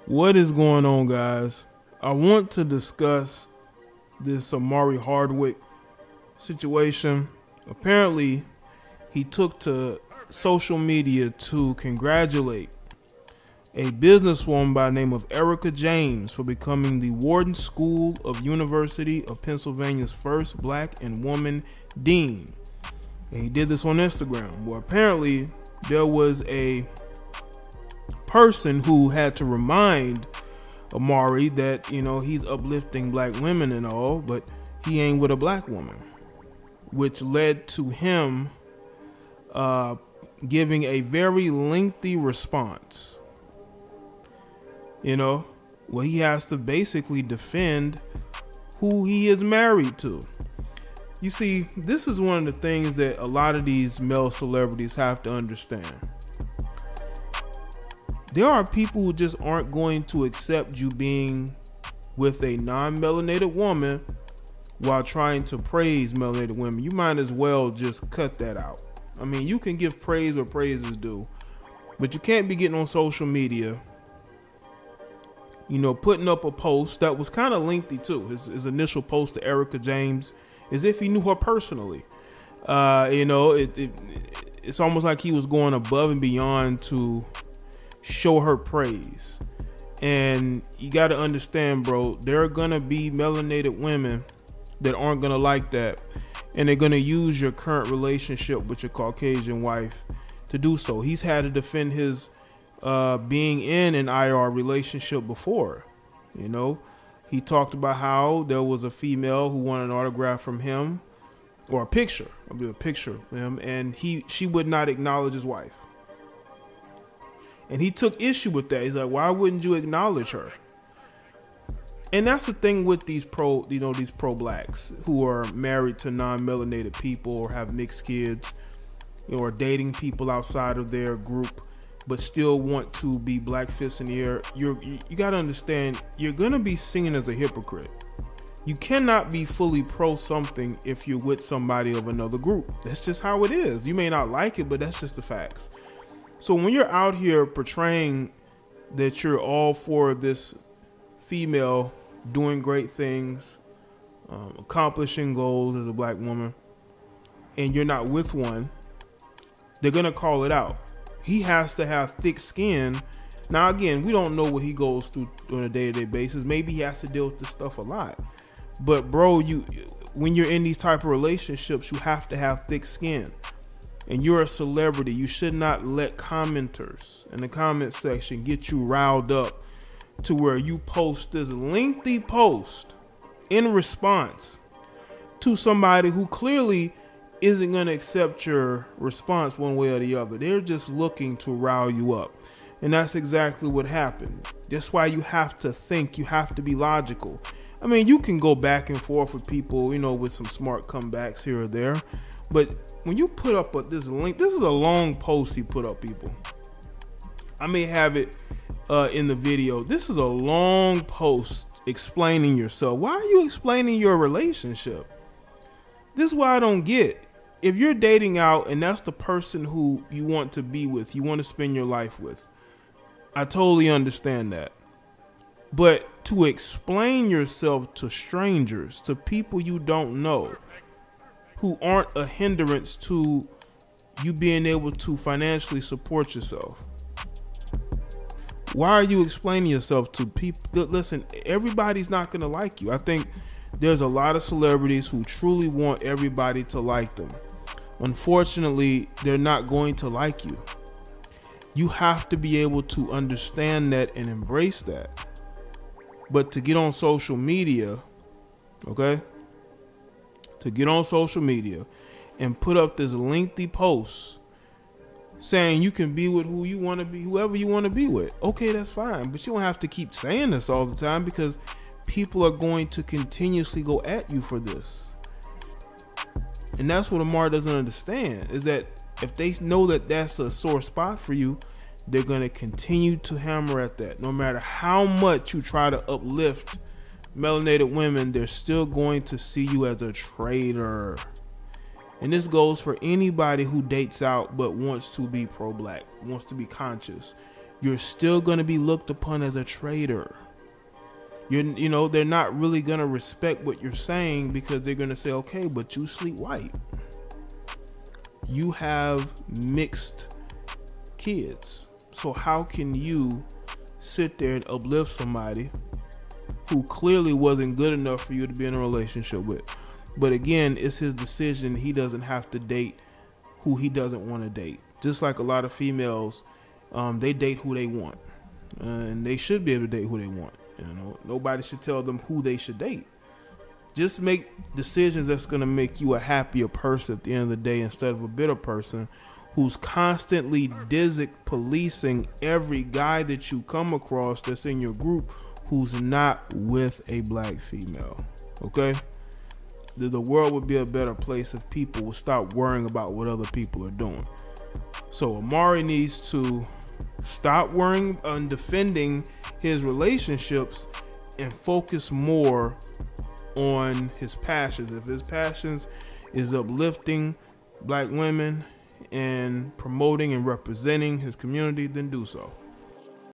What is going on, guys? I want to discuss this Omari Hardwick situation. Apparently, he took to social media to congratulate a businesswoman by the name of Erica James for becoming the Wharton School of University of Pennsylvania's first black and woman dean. And he did this on Instagram. Well, apparently, there was a person who had to remind Omari that, you know, he's uplifting black women and all, but he ain't with a black woman, which led to him giving a very lengthy response. You know, well, he has to basically defend who he is married to. You see, this is one of the things that a lot of these male celebrities have to understand. There are people who just aren't going to accept you being with a non-melanated woman while trying to praise melanated women. You might as well just cut that out. I mean, you can give praise where praise is due, but you can't be getting on social media, you know, putting up a post that was kind of lengthy too. His initial post to Erica James, as if he knew her personally. You know, it's almost like he was going above and beyond to show her praise. And you got to understand, bro, there are gonna be melanated women that aren't gonna like that, and they're gonna use your current relationship with your Caucasian wife to do so. He's had to defend his being in an IR relationship before. You know, he talked about how there was a female who wanted an autograph from him, or a picture of him, and she would not acknowledge his wife. And he took issue with that. He's like, why wouldn't you acknowledge her? And that's the thing with these pro-blacks who are married to non-melanated people or have mixed kids, you know, or dating people outside of their group, but still want to be black fists in the air. You got to understand, you're going to be seen as a hypocrite. You cannot be fully pro something if you're with somebody of another group. That's just how it is. You may not like it, but that's just the facts. So when you're out here portraying that you're all for this female doing great things, accomplishing goals as a black woman, and you're not with one, they're going to call it out. He has to have thick skin. Now, again, we don't know what he goes through on a day-to-day basis. Maybe he has to deal with this stuff a lot. But, bro, when you're in these type of relationships, you have to have thick skin. And you're a celebrity. You should not let commenters in the comment section get you riled up to where you post this lengthy post in response to somebody who clearly isn't going to accept your response one way or the other. They're just looking to rile you up. And that's exactly what happened. That's why you have to think. You have to be logical. I mean, you can go back and forth with people, you know, with some smart comebacks here or there. But when you put up this link, this is a long post he put up, people. I may have it in the video. This is a long post explaining yourself. Why are you explaining your relationship? This is what I don't get. If you're dating out and that's the person who you want to be with, you want to spend your life with, I totally understand that. But to explain yourself to strangers, to people you don't know, who aren't a hindrance to you being able to financially support yourself. Why are you explaining yourself to people? Listen, everybody's not going to like you. I think there's a lot of celebrities who truly want everybody to like them. Unfortunately, they're not going to like you. You have to be able to understand that and embrace that. But to get on social media, okay? To get on social media and put up this lengthy post saying you can be with who you want to be, whoever you want to be with. Okay, that's fine. But you don't have to keep saying this all the time, because people are going to continuously go at you for this. And that's what Omar doesn't understand, is that if they know that that's a sore spot for you, they're going to continue to hammer at that. No matter how much you try to uplift melanated women, they're still going to see you as a traitor. And this goes for anybody who dates out but wants to be pro-black, wants to be conscious. you're still going to be looked upon as a traitor. You know, they're not really going to respect what you're saying, because they're going to say, okay, but you sleep white. You have mixed kids. So how can you sit there and uplift somebody who clearly wasn't good enough for you to be in a relationship with? But again, it's his decision. He doesn't have to date who he doesn't want to date. Just like a lot of females, they date who they want, and they should be able to date who they want. You know, nobody should tell them who they should date. Just make decisions that's going to make you a happier person at the end of the day, instead of a bitter person who's constantly policing every guy that you come across that's in your group who's not with a black female. Okay? The world would be a better place if people would stop worrying about what other people are doing. So Omari needs to stop worrying on defending his relationships and focus more on his passions. If his passions is uplifting black women and promoting and representing his community, then do so.